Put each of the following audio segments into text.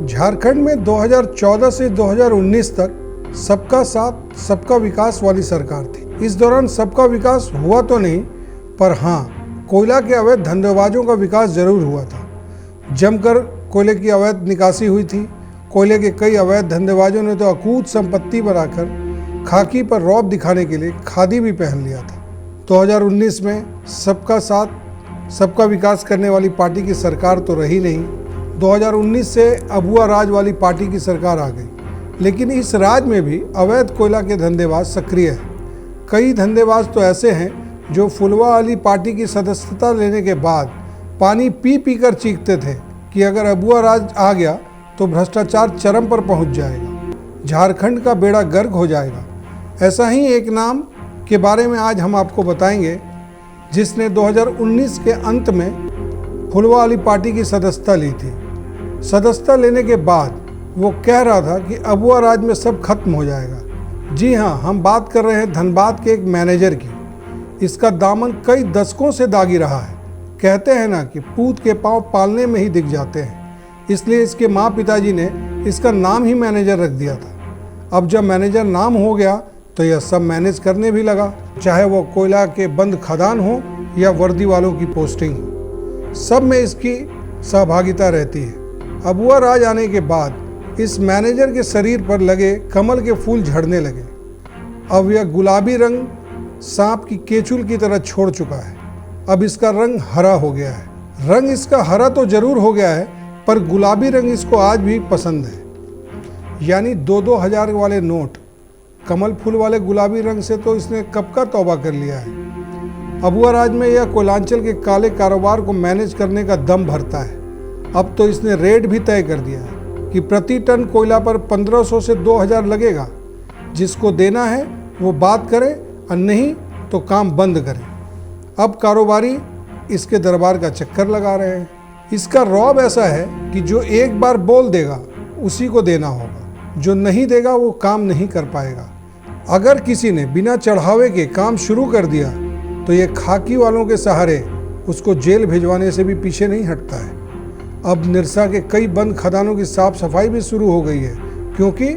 झारखंड में 2014 से 2019 तक सबका साथ सबका विकास वाली सरकार थी। इस दौरान सबका विकास हुआ तो नहीं, पर हाँ, कोयला के अवैध धंधेबाजों का विकास जरूर हुआ था। जमकर कोयले की अवैध निकासी हुई थी। कोयले के कई अवैध धंधेबाजों ने तो अकूत संपत्ति बनाकर खाकी पर रौब दिखाने के लिए खादी भी पहन लिया था। 2019 में सबका साथ सबका विकास करने वाली पार्टी की सरकार तो रही नहीं। 2019 से अबुआ राज वाली पार्टी की सरकार आ गई, लेकिन इस राज में भी अवैध कोयला के धंधेबाज सक्रिय हैं। कई धंधेबाज तो ऐसे हैं जो फुलवा वाली पार्टी की सदस्यता लेने के बाद पानी पी पी कर चीखते थे कि अगर अबुआ राज आ गया तो भ्रष्टाचार चरम पर पहुंच जाएगा, झारखंड का बेड़ा गर्क हो जाएगा। ऐसा ही एक नाम के बारे में आज हम आपको बताएंगे, जिसने 2019 के अंत में फुलवा वाली पार्टी की सदस्यता ली थी। सदस्यता लेने के बाद वो कह रहा था कि अबुआ राज में सब खत्म हो जाएगा। जी हाँ, हम बात कर रहे हैं धनबाद के एक मैनेजर की। इसका दामन कई दशकों से दागी रहा है। कहते हैं ना कि पूत के पांव पालने में ही दिख जाते हैं, इसलिए इसके माँ पिताजी ने इसका नाम ही मैनेजर रख दिया था। अब जब मैनेजर नाम हो गया तो यह सब मैनेज करने भी लगा, चाहे वो कोयला के बंद खदान हो या वर्दी वालों की पोस्टिंग हो, सब में इसकी सहभागिता रहती है। अबुआ राज आने के बाद इस मैनेजर के शरीर पर लगे कमल के फूल झड़ने लगे। अब यह गुलाबी रंग सांप की केचुल की तरह छोड़ चुका है। अब इसका रंग हरा हो गया है। रंग इसका हरा तो जरूर हो गया है, पर गुलाबी रंग इसको आज भी पसंद है। यानी 2-2 हजार वाले नोट कमल फूल वाले गुलाबी रंग से तो इसने कब का तौबा कर लिया है। अबुआ राज में यह कोयलांचल के काले कारोबार को मैनेज करने का दम भरता है। अब तो इसने रेट भी तय कर दिया है कि प्रति टन कोयला पर 1500 से 2000 लगेगा। जिसको देना है वो बात करे और नहीं तो काम बंद करे। अब कारोबारी इसके दरबार का चक्कर लगा रहे हैं। इसका रौब ऐसा है कि जो एक बार बोल देगा उसी को देना होगा, जो नहीं देगा वो काम नहीं कर पाएगा। अगर किसी ने बिना चढ़ावे के काम शुरू कर दिया तो ये खाकी वालों के सहारे उसको जेल भिजवाने से भी पीछे नहीं हटता है। अब निरसा के कई बंद खदानों की साफ सफाई भी शुरू हो गई है, क्योंकि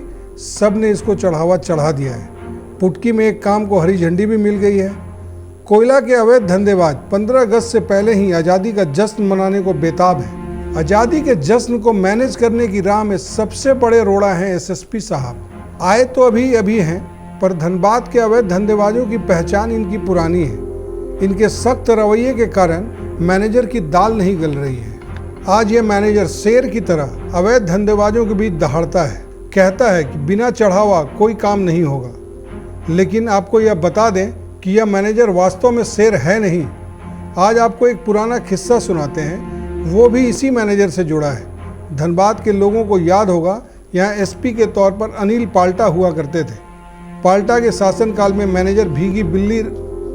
सब ने इसको चढ़ावा चढ़ा दिया है। पुटकी में एक काम को हरी झंडी भी मिल गई है। कोयला के अवैध धंधेबाज 15 अगस्त से पहले ही आज़ादी का जश्न मनाने को बेताब है। आज़ादी के जश्न को मैनेज करने की राह में सबसे बड़े रोड़ा हैं एसएसपी साहब। आए तो अभी हैं, पर धनबाद के अवैध धंधेबाजों की पहचान इनकी पुरानी है। इनके सख्त रवैये के कारण मैनेजर की दाल नहीं गल रही है। आज यह मैनेजर शेर की तरह अवैध धंधेबाजों के बीच दहाड़ता है। कहता है कि बिना चढ़ावा कोई काम नहीं होगा। लेकिन आपको यह बता दें कि यह मैनेजर वास्तव में शेर है नहीं। आज आपको एक पुराना किस्सा सुनाते हैं, वो भी इसी मैनेजर से जुड़ा है। धनबाद के लोगों को याद होगा, यहाँ एसपी के तौर पर अनिल पाल्टा हुआ करते थे। पाल्टा के शासनकाल में मैनेजर भीगी बिल्ली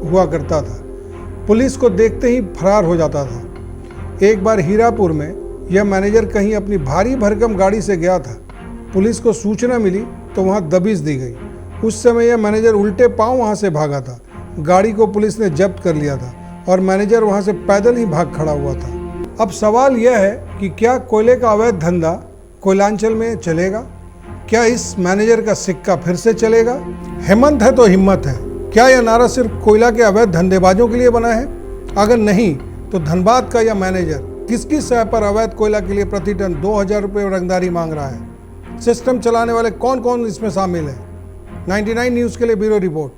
हुआ करता था। पुलिस को देखते ही फरार हो जाता था। एक बार हीरापुर में यह मैनेजर कहीं अपनी भारी भरकम गाड़ी से गया था। पुलिस को सूचना मिली तो वहां दबिश दी गई। उस समय यह मैनेजर उल्टे पांव वहां से भागा था। गाड़ी को पुलिस ने जब्त कर लिया था और मैनेजर वहां से पैदल ही भाग खड़ा हुआ था। अब सवाल यह है कि क्या कोयले का अवैध धंधा कोयलांचल में चलेगा? क्या इस मैनेजर का सिक्का फिर से चलेगा? हेमंत है तो हिम्मत है। क्या यह नारा सिर्फ कोयला के अवैध धंधेबाजों के लिए बना है? अगर नहीं तो धनबाद का यह मैनेजर किसकी सह पर अवैध कोयला के लिए प्रति टन 2000 रुपये रंगदारी मांग रहा है? सिस्टम चलाने वाले कौन कौन इसमें शामिल है? 99 न्यूज़ के लिए ब्यूरो रिपोर्ट।